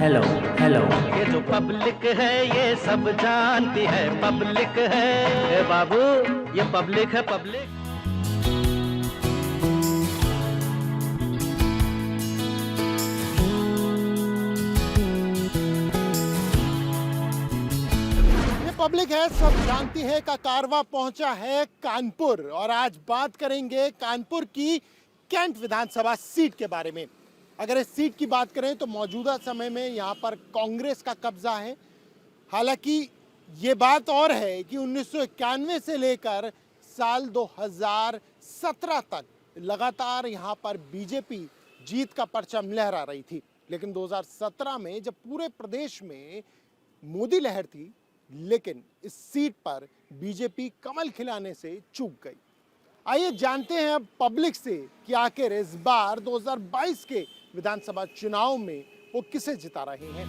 Hello hello. ये जो public है ये सब जानती है, पब्लिक है ए बाबू, ये पब्लिक है पब्लिक। ये पब्लिक है सब जानती है का कारवा पहुंचा है कानपुर और आज बात करेंगे कानपुर की कैंट विधानसभा सीट के बारे में। अगर इस सीट की बात करें तो मौजूदा समय में यहाँ पर कांग्रेस का कब्जा है। हालांकि ये बात और है कि 1991 से लेकर साल 2017 तक लगातार यहाँ पर बीजेपी जीत का परचम लहरा रही थी, लेकिन 2017 में जब पूरे प्रदेश में मोदी लहर थी, लेकिन इस सीट पर बीजेपी कमल खिलाने से चूक गई। आइए जानते हैं अब पब्लिक से कि आखिर इस बार 2022 के विधानसभा चुनाव में वो किसे जिता रहे हैं।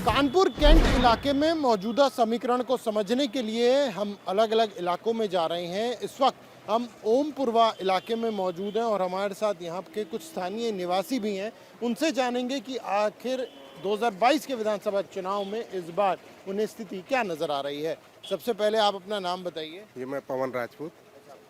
कानपुर कैंट इलाके में मौजूदा समीकरण को समझने के लिए हम अलग अलग इलाकों में जा रहे हैं। इस वक्त हम ओमपुरवा इलाके में मौजूद हैं और हमारे साथ यहाँ के कुछ स्थानीय निवासी भी हैं। उनसे जानेंगे कि आखिर 2022 के विधानसभा चुनाव में इस बार उन्हें स्थिति क्या नजर आ रही है। सबसे पहले आप अपना नाम बताइए। ये मैं पवन राजपूत।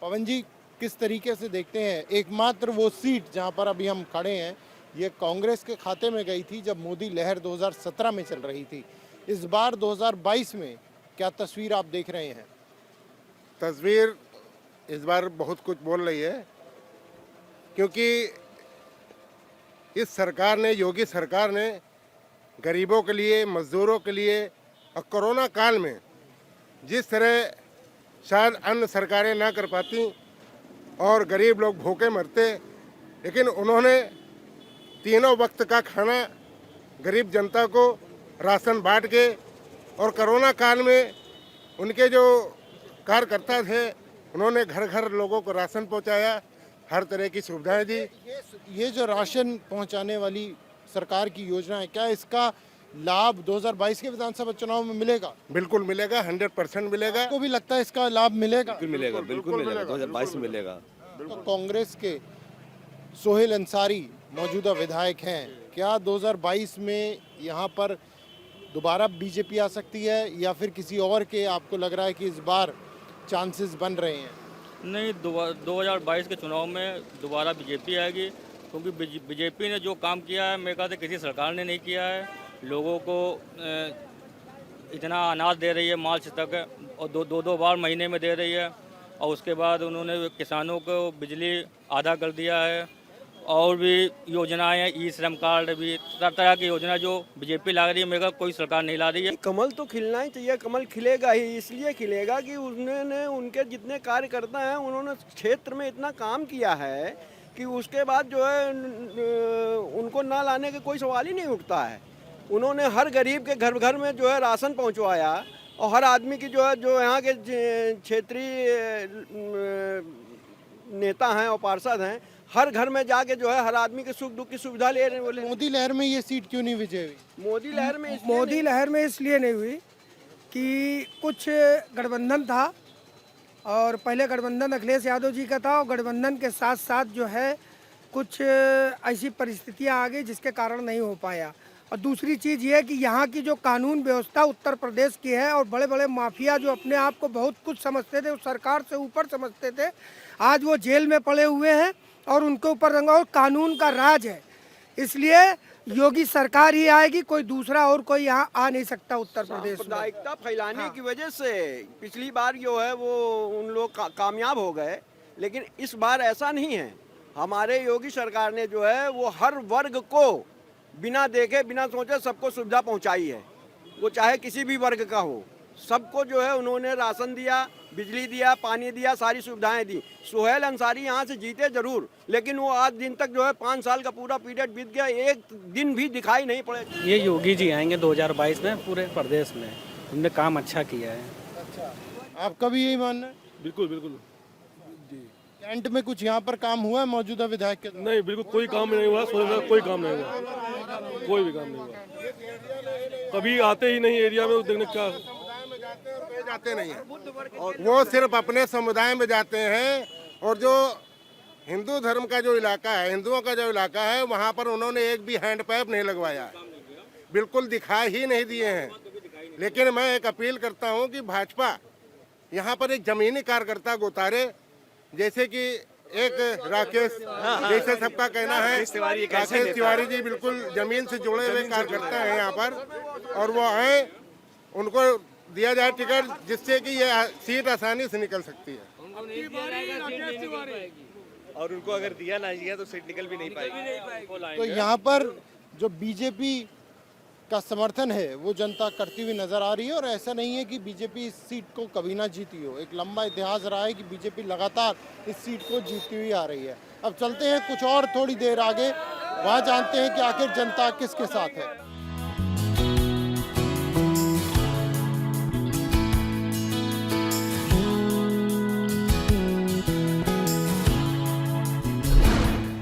पवन जी, किस तरीके से देखते हैं एकमात्र वो सीट जहाँ पर अभी हम खड़े हैं, ये कांग्रेस के खाते में गई थी जब मोदी लहर 2017 में चल रही थी। इस बार 2022 में क्या तस्वीर आप देख रहे हैं? तस्वीर इस बार बहुत कुछ बोल रही है, क्योंकि इस सरकार ने, योगी सरकार ने गरीबों के लिए, मजदूरों के लिए और कोरोना काल में जिस तरह शायद अन्य सरकारें ना कर पाती और गरीब लोग भूखे मरते, लेकिन उन्होंने तीनों वक्त का खाना गरीब जनता को राशन बांट के और कोरोना काल में उनके जो कार्यकर्ता थे उन्होंने घर घर लोगों को राशन पहुंचाया, हर तरह की सुविधाएं दी। ये जो राशन पहुंचाने वाली सरकार की योजना है, क्या इसका लाभ 2022 के विधानसभा चुनाव में मिलेगा? बिल्कुल मिलेगा, 100% मिलेगा। आपको भी लगता है इसका लाभ मिलेगा? बिल्कुल मिलेगा, 2022 में मिलेगा। तो कांग्रेस के सोहेल अंसारी मौजूदा विधायक हैं, क्या 2022 में यहाँ पर दोबारा बीजेपी आ सकती है या फिर किसी और के आपको लग रहा है कि इस बार चांसेस बन रहे हैं? नहीं, 2022 के चुनाव में दोबारा बीजेपी आएगी, क्योंकि बीजेपी ने जो काम किया है मेरे ख्याल से किसी सरकार ने नहीं किया है। लोगों को इतना अनाज दे रही है, मार्च तक, और दो बार महीने में दे रही है, और उसके बाद उन्होंने किसानों को बिजली आधा कर दिया है, और भी योजनाएं, ई श्रम कार्ड, भी तरह तरह की योजना जो बीजेपी ला रही है, मेरे ख्याल कोई सरकार नहीं ला रही है। कमल तो खिलना ही चाहिए, कमल खिलेगा ही, इसलिए खिलेगा कि उन्होंने, उनके जितने कार्यकर्ता हैं उन्होंने क्षेत्र में इतना काम किया है कि उसके बाद जो है उनको ना लाने का कोई सवाल ही नहीं उठता है। उन्होंने हर गरीब के घर घर में जो है राशन पहुंचवाया, और हर आदमी की जो है, जो यहाँ के क्षेत्रीय नेता हैं और पार्षद हैं, हर घर में जाके जो है हर आदमी के सुख दुख की सुविधा ले रहे हैं। बोले मोदी लहर में ये सीट क्यों नहीं विजय हुई? मोदी लहर में इसलिए नहीं हुई कि कुछ गठबंधन था, और पहले गठबंधन अखिलेश यादव जी का था, और गठबंधन के साथ साथ जो है कुछ ऐसी परिस्थितियां आ गई जिसके कारण नहीं हो पाया। और दूसरी चीज़ ये है कि यहाँ की जो कानून व्यवस्था उत्तर प्रदेश की है, और बड़े बड़े माफिया जो अपने आप को बहुत कुछ समझते थे, उस सरकार से ऊपर समझते थे, आज वो जेल में पड़े हुए हैं और उनके ऊपर रंगा और कानून का राज है। इसलिए योगी सरकार ही आएगी, कोई दूसरा और कोई यहाँ आ नहीं सकता उत्तर प्रदेश में। सांप्रदायिकता फैलाने की वजह से पिछली बार जो है वो उन लोग कामयाब हो गए, लेकिन इस बार ऐसा नहीं है। हमारे योगी सरकार ने जो है वो हर वर्ग को बिना देखे, बिना सोचे सबको सुविधा पहुंचाई है, वो चाहे किसी भी वर्ग का हो। सबको जो है उन्होंने राशन दिया, बिजली दिया, पानी दिया, सारी सुविधाएं दी। सोहेल अंसारी यहाँ से जीते जरूर, लेकिन वो आज दिन तक जो है 5 साल का पूरा पीरियड बीत गया, एक दिन भी दिखाई नहीं पड़े। ये योगी जी आएंगे 2022 में पूरे प्रदेश में, उन्होंने काम अच्छा किया है। अच्छा, आपका भी यही मानना है? बिल्कुल बिल्कुल। कैंट में कुछ यहाँ पर काम हुआ है मौजूदा विधायक के? नहीं, बिल्कुल कोई काम नहीं हुआ। कोई काम नहीं हुआ, कोई भी काम नहीं हुआ। कभी आते ही नहीं एरिया में, देखने क्या आते नहीं हैं। वो सिर्फ अपने समुदाय में जाते हैं, और जो हिंदू धर्म का जो इलाका है, हिंदुओं का जो इलाका है, वहाँ पर उन्होंने एक भी हैंड पाइप नहीं लगवाया, बिल्कुल दिखाई ही नहीं दिए हैं। लेकिन मैं एक अपील करता हूँ कि भाजपा यहाँ पर एक जमीनी कार्यकर्ता को उतारे, जैसे कि एक राकेश, जैसे सबका कहना है राकेश तिवारी जी बिल्कुल जमीन से जुड़े हुए कार्यकर्ता हैं यहाँ पर, और वो आए, उनको दिया जाए टिकट, जिससे कि ये सीट आसानी से निकल सकती है। और उनको अगर दिया ना गया तो सीट निकल भी नहीं पाएगी। तो यहाँ पर जो बीजेपी का समर्थन है वो जनता करती हुई नजर आ रही है, और ऐसा नहीं है कि बीजेपी इस सीट को कभी ना जीती हो। एक लंबा इतिहास रहा है कि बीजेपी लगातार इस सीट को जीतती हुई आ रही है। अब चलते हैं कुछ और थोड़ी देर आगे, वहाँ जानते हैं कि आखिर जनता किसके साथ है।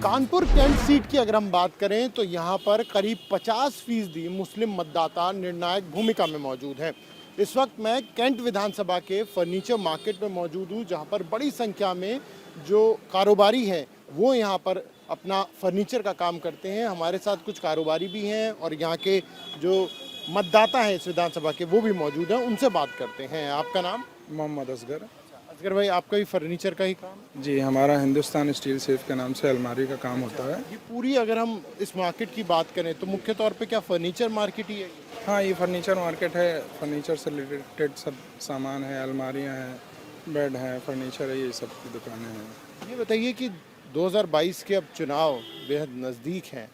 कानपुर कैंट सीट की अगर हम बात करें तो यहाँ पर करीब 50% मुस्लिम मतदाता निर्णायक भूमिका में मौजूद हैं। इस वक्त मैं कैंट विधानसभा के फर्नीचर मार्केट में मौजूद हूँ, जहाँ पर बड़ी संख्या में जो कारोबारी हैं वो यहाँ पर अपना फर्नीचर का काम करते हैं। हमारे साथ कुछ कारोबारी भी हैं और यहाँ के जो मतदाता हैं इस विधानसभा के वो भी मौजूद हैं, उनसे बात करते हैं। आपका नाम? मोहम्मद असगर। असगर भाई, आपका भी फर्नीचर का ही काम? जी, हमारा हिंदुस्तान स्टील सेफ के नाम से अलमारी का काम होता है। ये पूरी अगर हम इस मार्केट की बात करें तो मुख्य तौर पे क्या फर्नीचर मार्केट ही है? हाँ, ये फर्नीचर मार्केट है। फर्नीचर से रिलेटेड सब सामान है, अलमारियाँ हैं, बेड हैं, फर्नीचर है, ये सब की दुकानें हैं। ये बताइए कि 2022 के अब चुनाव बेहद नज़दीक हैं,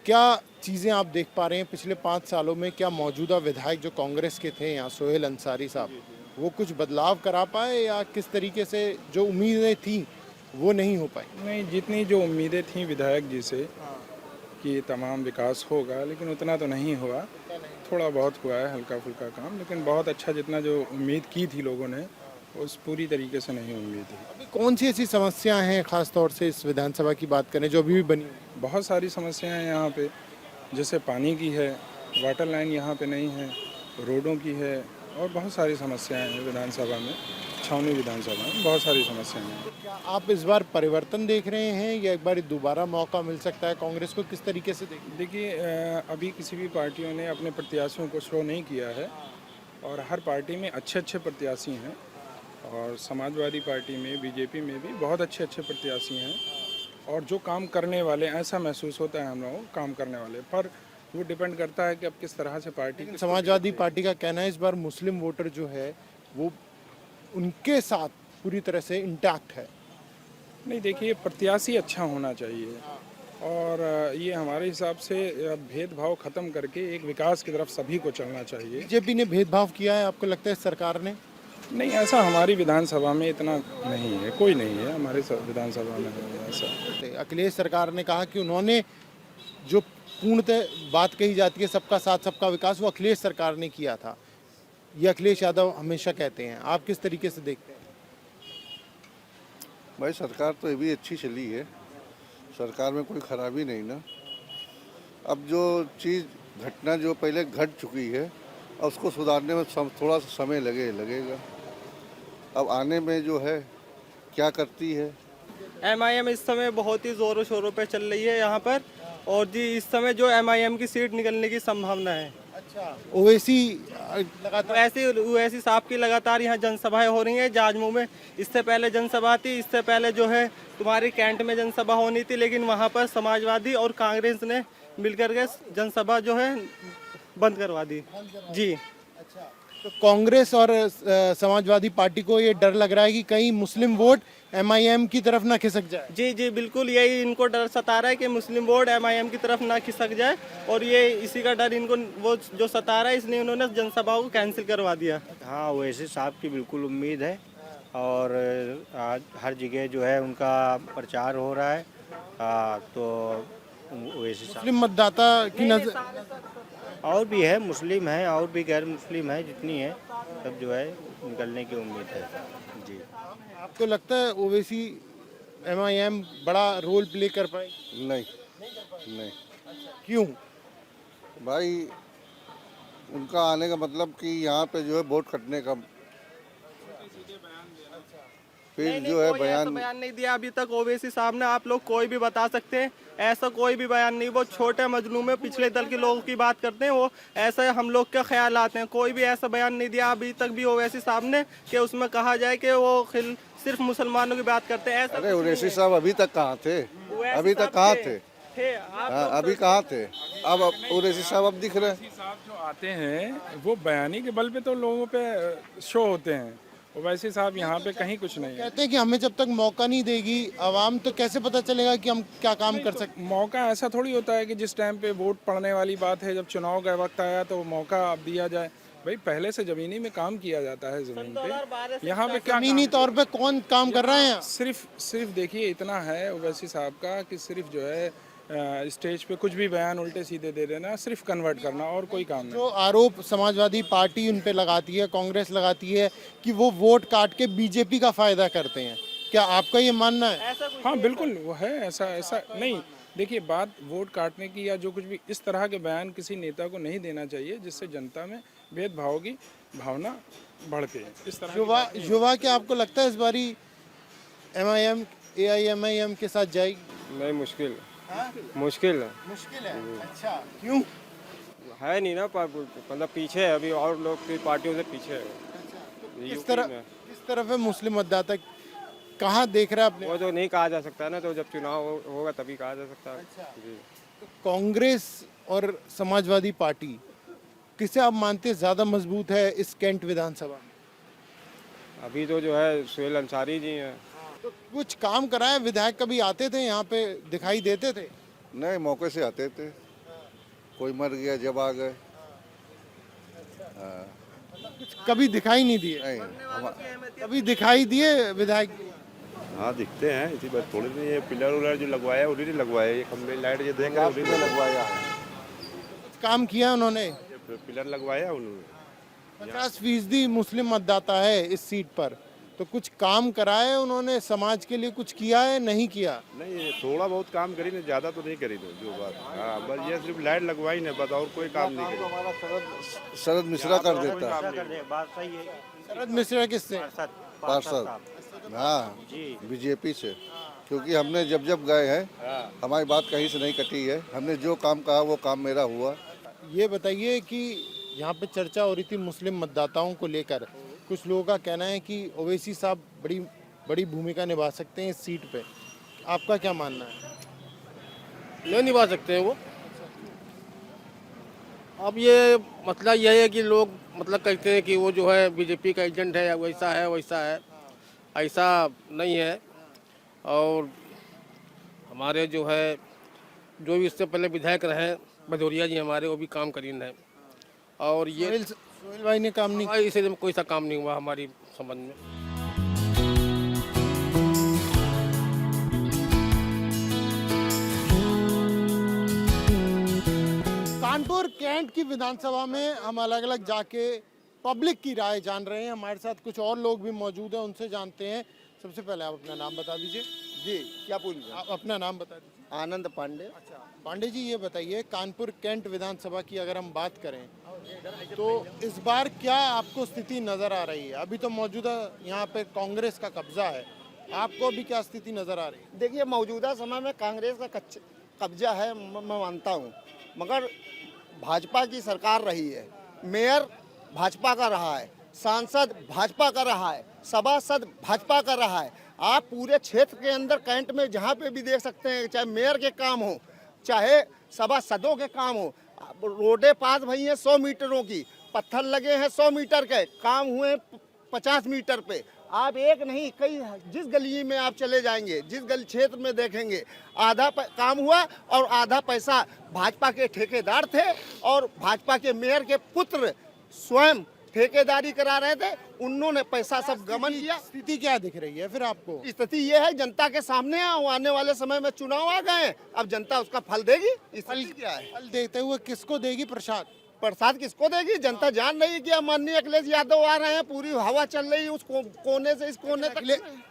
क्या चीज़ें आप देख पा रहे हैं पिछले 5 सालों में? क्या मौजूदा विधायक जो कांग्रेस के थे यहाँ, सोहेल अंसारी साहब, वो कुछ बदलाव करा पाए, या किस तरीके से जो उम्मीदें थी वो नहीं हो पाई? नहीं, जितनी जो उम्मीदें थी विधायक जी से कि तमाम विकास होगा, लेकिन उतना तो नहीं हुआ। थोड़ा बहुत हुआ है, हल्का फुल्का काम, लेकिन बहुत अच्छा जितना जो उम्मीद की थी लोगों ने उस पूरी तरीके से नहीं उम्मीद थी। अभी कौन सी ऐसी समस्याएं हैं खास तौर से इस विधानसभा की बात करें जो अभी भी बनी? बहुत सारी समस्याएं हैं यहाँ पे, जैसे पानी की है, वाटर लाइन यहाँ पे नहीं है, रोडों की है, और बहुत सारी समस्याएं हैं विधानसभा में, छावनी विधानसभा में बहुत सारी समस्याएं हैं। क्या आप इस बार परिवर्तन देख रहे हैं या एक बार दोबारा मौका मिल सकता है कांग्रेस को? किस तरीके से देखें? देखिए, अभी किसी भी पार्टियों ने अपने प्रत्याशियों को शो नहीं किया है, और हर पार्टी में अच्छे अच्छे प्रत्याशी हैं, और समाजवादी पार्टी में, बीजेपी में भी बहुत अच्छे अच्छे प्रत्याशी हैं, और जो काम करने वाले, ऐसा महसूस होता है हम लोगों को, काम करने वाले पर वो डिपेंड करता है कि अब किस तरह से पार्टी। समाजवादी पार्टी का कहना है इस बार मुस्लिम वोटर जो है वो उनके साथ पूरी तरह से इंटैक्ट है। नहीं, देखिए, प्रत्याशी अच्छा होना चाहिए, और ये हमारे हिसाब से भेदभाव खत्म करके एक विकास की तरफ सभी को चलना चाहिए। बीजेपी ने भेदभाव किया है आपको लगता है सरकार ने? नहीं, ऐसा हमारी विधानसभा में इतना नहीं है, कोई नहीं है हमारे विधानसभा में ऐसा। अखिलेश सरकार ने कहा कि उन्होंने जो पूर्णतः बात कही जाती है सबका साथ सबका विकास, वो अखिलेश सरकार ने किया था, ये अखिलेश यादव हमेशा कहते हैं। आप किस तरीके से देखते हैं? भाई, सरकार तो ये भी अच्छी चली है, सरकार में कोई खराबी नहीं ना। अब जो चीज़ घटना जो पहले घट चुकी है, अब उसको सुधारने में थोड़ा सा समय लगेगा। अब आने में जो है क्या करती है। MIM इस समय बहुत ही ज़ोरों शोरों पे चल रही है यहाँ पर, और जी इस समय जो MIM की सीट निकलने की संभावना है। अच्छा, ओवैसी लगातार ओवैसी साहब की लगातार यहाँ जनसभाएं हो रही हैं जाजमऊ में। इससे पहले जनसभा थी, इससे पहले जो है तुम्हारी कैंट में जनसभा होनी थी, लेकिन वहाँ पर समाजवादी और कांग्रेस ने मिलकर के जनसभा जो है बंद करवा दी। जी, अच्छा, तो कांग्रेस और समाजवादी पार्टी को ये डर लग रहा है कि कहीं मुस्लिम वोट MIM की तरफ ना खिसक जाए। जी जी, बिल्कुल यही इनको डर सता रहा है कि मुस्लिम वोट MIM की तरफ ना खिसक जाए, और ये इसी का डर इनको वो जो सता रहा है, इसलिए उन्होंने जनसभाओं को कैंसिल करवा दिया। हाँ, वैसे साहब की बिल्कुल उम्मीद है, और आज हर जगह जो है उनका प्रचार हो रहा है। तो वैसे मुस्लिम मतदाता की नजर और भी है, मुस्लिम है और भी गैर मुस्लिम है, जितनी है सब जो है निकलने की उम्मीद है। जी, आपको लगता है ओवैसी MIM बड़ा रोल प्ले कर पाए? नहीं। क्यों? भाई, उनका आने का मतलब कि यहाँ पे जो है वोट कटने का फिर जो है कोई ऐसा बयान नहीं दिया अभी तक ओवैसी साहब ने। आप लोग कोई भी बता सकते हैं, ऐसा कोई भी बयान नहीं। वो छोटे मजलू में पिछले दल के लोगों की बात करते हैं, वो ऐसा हम लोग के ख्याल आते हैं। कोई भी ऐसा बयान नहीं दिया अभी तक भी ओवैसी साहब ने कि उसमें कहा जाए कि वो सिर्फ मुसलमानों की बात करते हैं। ऐसा अरे ओवैसी साहब अभी तक कहाँ थे? अभी तक कहाँ थे? अभी कहाँ थे? अब ओवैसी साहब अब दिख रहे हैं। साहब जो आते हैं वो बयानी के बल पे तो लोगों पे शो होते हैं। ओवैसी साहब यहाँ पे कहीं कुछ नहीं है। कहते हैं कि हमें जब तक मौका नहीं देगी आवाम तो कैसे पता चलेगा कि हम क्या काम कर सकते हैं। मौका ऐसा थोड़ी होता है कि जिस टाइम पे वोट पड़ने वाली बात है, जब चुनाव का वक्त आया तो मौका अब दिया जाए। भाई पहले से जमीनी में काम किया जाता है जमीन पे। यहाँ पे क्या जमीनी तौर पे कौन काम कर रहे हैं? सिर्फ देखिए इतना है ओवैसी साहब का कि सिर्फ जो है स्टेज पे कुछ भी बयान उल्टे सीधे दे देना, सिर्फ कन्वर्ट करना, और कोई काम नहीं। जो आरोप समाजवादी पार्टी उन पे लगाती है, कांग्रेस लगाती है कि वो वोट काट के बीजेपी का फायदा करते हैं, क्या आपका ये मानना है? हाँ बिल्कुल वो है। ऐसा नहीं। देखिए बात वोट काटने की या जो कुछ भी इस तरह के बयान किसी नेता को नहीं देना चाहिए जिससे जनता में भेदभाव की भावना भड़के। इस तरह युवा क्या आपको लगता है इस बारी MIM AIMIM के साथ जाएगी? नहीं, मुश्किल है। मुश्किल है। अच्छा, क्यों? है नहीं ना, मतलब पीछे है अभी, और लोग की पार्टियों से पीछे है। किस तरफ है मुस्लिम मतदाता? कहाँ देख रहा है आपने? वो तो नहीं कहा जा सकता ना, तो जब चुनाव होगा तभी कहा जा सकता है। जी। कांग्रेस और समाजवादी पार्टी किसे आप मानते हैं ज्यादा मजबूत है इस कैंट विधानसभा में? अभी तो जो है सुहेल अंसारी जी हैं। तो कुछ काम कराए? विधायक कभी आते थे यहाँ पे, दिखाई देते थे? नहीं, मौके से आते थे, कोई मर गया जब आ गए। कुछ कभी दिखाई नहीं दिए? नहीं, कभी दिखाई दिए विधायक? हाँ दिखते हैं, इसी बात थोड़ी नहीं। ये पिलर उलर जो लगवाया उन्हीं ने लगवाया, ये खंभे लाइट ये देख रहे उन्हीं ने लगवाया है। कुछ काम किया उन्होंने? पिलर लगवाया उन्होंने। 50% मुस्लिम मतदाता है इस सीट पर, तो कुछ काम कराए उन्होंने? समाज के लिए कुछ किया है? नहीं किया? नहीं, थोड़ा बहुत काम करी ना, ज्यादा तो नहीं करी। जो बात हाँ, बस ये सिर्फ लाइट लगवाई ना, बस और कोई काम नहीं करी। हमारा शरद मिश्रा कर देता है। शरद मिश्रा किससे? पार्षद, हाँ, बीजेपी से। क्योंकि हमने जब गए हैं, हमारी बात कहीं से नहीं कटी है। हमने जो काम कहा वो काम मेरा हुआ। ये बताइए कि यहाँ पे चर्चा हो रही थी मुस्लिम मतदाताओं को लेकर, कुछ लोगों का कहना है कि ओवैसी साहब बड़ी भूमिका निभा सकते हैं इस सीट पे, आपका क्या मानना है? नहीं निभा सकते हैं वो। अब ये मतलब यह है कि लोग मतलब कहते हैं कि वो जो है बीजेपी का एजेंट है, वैसा है। ऐसा नहीं है। और हमारे जो है जो भी इससे पहले विधायक रहे भदौरिया जी हमारे, वो भी काम करीन है। और ये सोहेल भाई ने काम नहीं किया? इसे कोई सा काम नहीं हुआ हमारी संबंध में। कानपुर कैंट की विधानसभा में हम अलग अलग जाके पब्लिक की राय जान रहे हैं। हमारे साथ कुछ और लोग भी मौजूद हैं, उनसे जानते हैं। सबसे पहले आप अपना नाम बता दीजिए। जी, क्या पूछिए? आप अपना नाम बता दीजिए। आनंद पांडे। अच्छा पांडे जी, ये बताइए कानपुर कैंट विधानसभा की अगर हम बात करें तो इस बार क्या आपको स्थिति नजर आ रही है? अभी तो मौजूदा यहाँ पे कांग्रेस का कब्जा है, आपको अभी क्या स्थिति नजर आ रही है? देखिए, मौजूदा समय में कांग्रेस का कब्जा है, मैं मानता हूँ, मगर भाजपा की सरकार रही है। मेयर भाजपा का रहा है, सांसद भाजपा का रहा है, सभासद भाजपा का रहा है। आप पूरे क्षेत्र के अंदर कैंट में जहाँ पे भी देख सकते हैं, चाहे मेयर के काम हो, चाहे सभासदों के काम हो, रोडें पास भई हैं 100 मीटरों की, पत्थर लगे हैं 100 मीटर के, काम हुए 50 मीटर पे। आप एक नहीं कई, जिस गली में आप चले जाएंगे, जिस गली क्षेत्र में देखेंगे, आधा काम हुआ और आधा पैसा भाजपा के ठेकेदार थे और भाजपा के मेयर के पुत्र स्वयं ठेकेदारी करा रहे थे, उन्होंने पैसा सब गमन किया। स्थिति क्या दिख रही है फिर आपको? स्थिति ये है, जनता के सामने आने वाले समय में चुनाव आ गए, अब जनता उसका फल देगी। स्थिति क्या है? फल देते हुए किसको देगी? प्रसाद किसको देगी? जनता जान रही है कि अब माननीय अखिलेश यादव आ रहे हैं, पूरी हवा चल रही है उस कोने से इस कोने तक।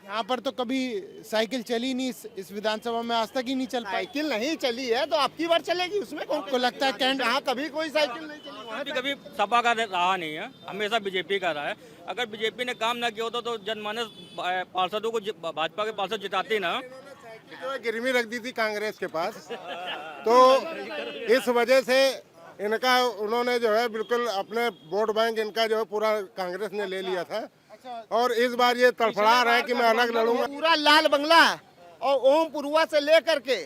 यहाँ पर तो कभी साइकिल चली नहीं, इस विधानसभा में आज तक ही नहीं चल पाई। साइकिल नहीं चली है तो आपकी बार चलेगी, उसमें कौन को लगता है कैंट यहाँ कभी कोई साइकिल नहीं चली। वहाँ भी कभी सपा का रहा नहीं है, हमेशा बीजेपी का रहा है। अगर बीजेपी ने काम ना किया होता तो जनमानस पार्षदों को भाजपा के पार्षद जिताते ना, तो गिरवी रख दी थी कांग्रेस के पास। तो इस वजह से इनका उन्होंने जो है बिल्कुल अपने वोट बैंक इनका जो है पूरा कांग्रेस ने ले लिया था, और इस बार ये तड़फड़ा रहा है कि मैं अलग लड़ूंगा। पूरा लाल बंगला और ओम पुरुआ से लेकर के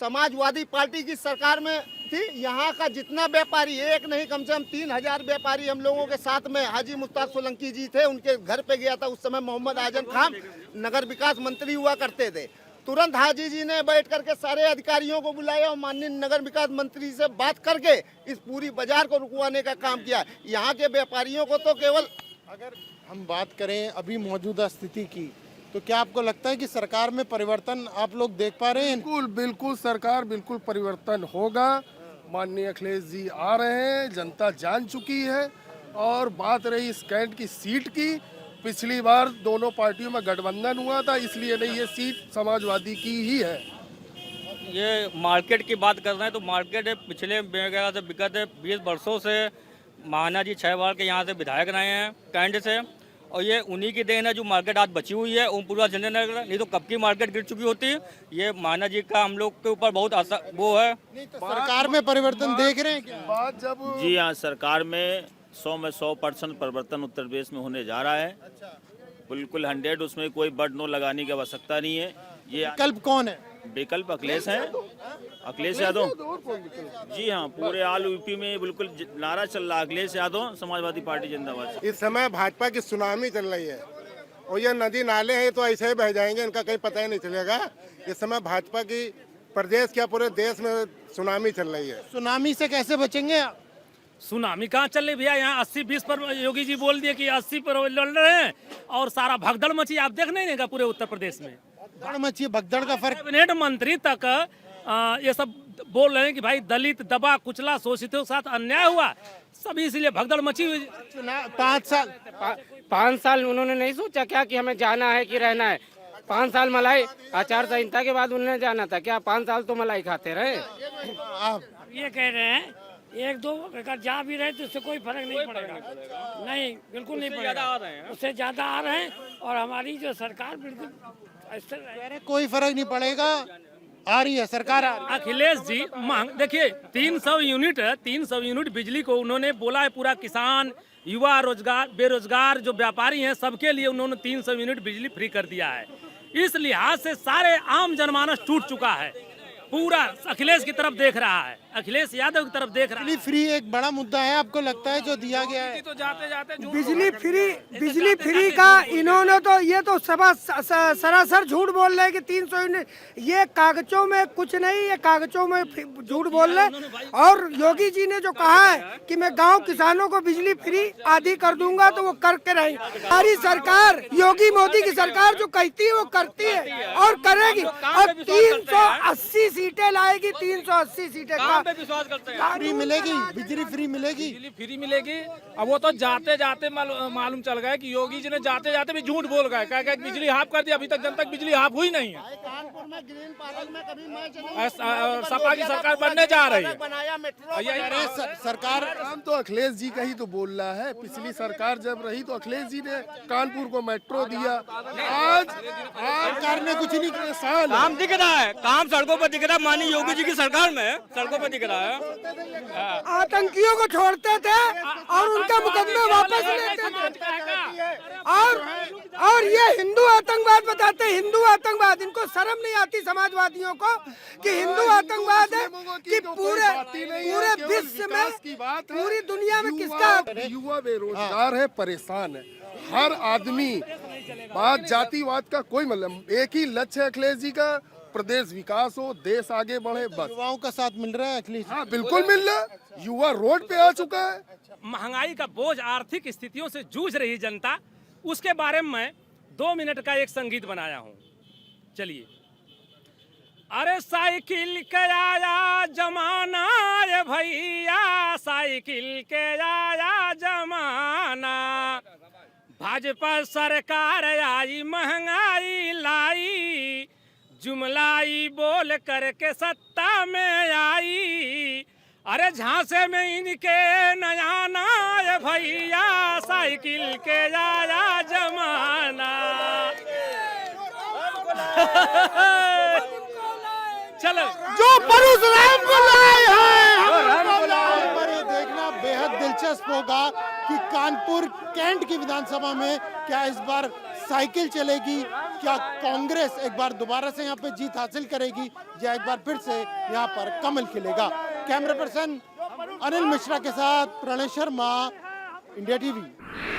समाजवादी पार्टी की सरकार में थी। यहाँ का जितना व्यापारी, एक नहीं कम से कम 3000 व्यापारी हम लोगों के साथ में हाजी मुश्ताक सोलंकी जी थे, उनके घर पे गया था। उस समय मोहम्मद आजम खान नगर विकास मंत्री हुआ करते थे। तुरंत हाजी जी ने बैठ करके सारे अधिकारियों को बुलाया और माननीय नगर विकास मंत्री से बात करके इस पूरी बाजार को रुकवाने का काम किया। यहाँ के व्यापारियों को तो केवल, अगर हम बात करें अभी मौजूदा स्थिति की, तो क्या आपको लगता है कि सरकार में परिवर्तन आप लोग देख पा रहे हैं? बिल्कुल बिल्कुल सरकार बिल्कुल परिवर्तन होगा। माननीय अखिलेश जी आ रहे हैं, जनता जान चुकी है। और बात रही इस कैंट की सीट की, पिछली बार दोनों पार्टियों में गठबंधन हुआ था, इसलिए नहीं ये सीट समाजवादी की ही है। ये मार्केट की बात कर रहे हैं तो मार्केट पिछले मेरे से विगत 20 वर्षों से महाना जी 6 बार के यहाँ से विधायक रहे हैं कैंट से, और ये उन्हीं की देन है जो मार्केट आज बची हुई है ओमपुरा जनरल, नहीं तो कब की मार्केट गिर चुकी होती। ये महाना जी का हम लोग के ऊपर बहुत वो है। तो सरकार में परिवर्तन देख रहे हैं क्या? बात जब जी हाँ, सरकार में 100 में 100% परिवर्तन उत्तर प्रदेश में होने जा रहा है। बिल्कुल 100, उसमें कोई बट नो लगाने की आवश्यकता नहीं है। ये विकल्प कौन है? विकल्प अखिलेश है, अखिलेश यादव। जी हाँ, पूरे ऑल यूपी में बिल्कुल नारा चल रहा है अखिलेश यादव, समाजवादी पार्टी जिंदाबाद। इस समय भाजपा की सुनामी चल रही है, और ये नदी नाले हैं तो ऐसे ही बह जाएंगे, इनका कहीं पता ही नहीं चलेगा। इस समय भाजपा की प्रदेश क्या पूरे देश में सुनामी चल रही है। सुनामी से कैसे बचेंगे आप? सुनामी कहाँ चल रही भैया, यहाँ 80-20 पर योगी जी बोल दिए कि 80 पर लड़ रहे हैं और सारा भगदड़ मची। आप देख नहीं देगा पूरे उत्तर प्रदेश में भगदड़ मची, भगदड़ का फर्क। कैबिनेट मंत्री तक ये सब बोल रहे हैं कि भाई दलित दबा कुचला शोषितों के साथ अन्याय हुआ, सब इसीलिए भगदड़ मची हुई। 5 साल उन्होंने नहीं सोचा क्या कि हमें जाना है कि रहना है? 5 साल मलाई आचार संहिता के बाद उन्होंने जाना था क्या? 5 साल तो मलाई खाते रहे। आप ये कह रहे हैं 1-2 अगर जा भी रहे तो उससे कोई फर्क नहीं पड़ेगा। नहीं, बिल्कुल नहीं पड़ेगा, उससे ज्यादा आ रहे हैं। और हमारी जो सरकार बिल्कुल कोई फर्क नहीं पड़ेगा, आ रही है सरकार आ रही है। अखिलेश जी देखिए 300 यूनिट बिजली को उन्होंने बोला है पूरा किसान, युवा, रोजगार, बेरोजगार जो व्यापारी हैं सबके लिए उन्होंने 300 यूनिट बिजली फ्री कर दिया है। इस लिहाज से सारे आम जनमानस टूट चुका है, पूरा अखिलेश की तरफ देख रहा है, अखिलेश यादव की तरफ देख रहा है। फ्री एक बड़ा मुद्दा है, आपको लगता है जो दिया गया है? तो जाते जाते बिजली फ्री का इन्होंने तो ये तो सरासर झूठ बोल रहे हैं कि 300 यूनिट, ये कागजों में कुछ नहीं, ये कागजों में झूठ बोल रहे। और योगी जी ने जो कहा है कि मैं गांव किसानों को बिजली फ्री आदि कर दूंगा, तो वो करके रहेंगे। हमारी सरकार, योगी मोदी की सरकार जो कहती है वो करती है और करेगी, और 380 सीटें लाएगी, 380 सीटें का विश्वास करते हैं। फ्री मिलेगी, बिजली फ्री मिलेगी, बिजली फ्री मिलेगी। अब वो तो जाते जाते मालूम चल गया कि योगी जी ने जाते जाते भी झूठ बोल गए, क्या बिजली हाफ कर दिया, अभी तक जनता बिजली हाफ हुई नहीं है। कानपुर में ग्रीन पार्क में कभी सपा की सरकार बनने जा रही है। बनाया मेट्रो सरकार। काम तो अखिलेश जी का ही तो बोल रहा है। पिछली सरकार जब रही तो अखिलेश जी ने कानपुर को मेट्रो दिया। आज सरकार ने कुछ नहीं किया। काम दिख रहा है, काम सड़कों पर दिख रहा है। माननीय योगी जी की सरकार में सड़कों पर दिख रहा है। आतंकियों को छोड़ते थे और उनका मुकदमे वापस लेते थे, और ये हिंदू आतंकवाद बताते हैं, हिंदू आतंकवाद। इनको शर्म नहीं आती समाजवादियों को कि हिंदू आतंकवाद है कि पूरे विश्व में, पूरी दुनिया में किसका? युवा बेरोजगार है, परेशान है हर आदमी। बात जातिवाद का कोई मतलब, एक ही लक्ष्य है अखिलेश जी का, प्रदेश विकास हो, देश आगे बढ़े, बस। युवाओं का साथ मिल रहा है अखिलेश? हाँ बिल्कुल मिल रहा है, युवा रोड पे आ चुका है। महंगाई का बोझ, आर्थिक स्थितियों से जूझ रही जनता, उसके बारे में मैं 2 मिनट का एक संगीत बनाया हूँ। चलिए। अरे साइकिल के आया जमाना ये भैया, साइकिल के आया जमाना। भाजपा सरकार आई महंगाई लाई, जुमलाई बोल करके सत्ता में आई। अरे झांसे में इनके नया ना ये भैया, साइकिल के आया जमाना। चलो जो परशुराम को लाए हैं, पर ये देखना बेहद दिलचस्प होगा कि कानपुर कैंट की विधानसभा में क्या इस बार साइकिल चलेगी, क्या कांग्रेस एक बार दोबारा से यहाँ पे जीत हासिल करेगी, या एक बार फिर से यहाँ पर कमल खिलेगा। कैमरा पर्सन अनिल मिश्रा के साथ प्रणय शर्मा, इंडिया टीवी।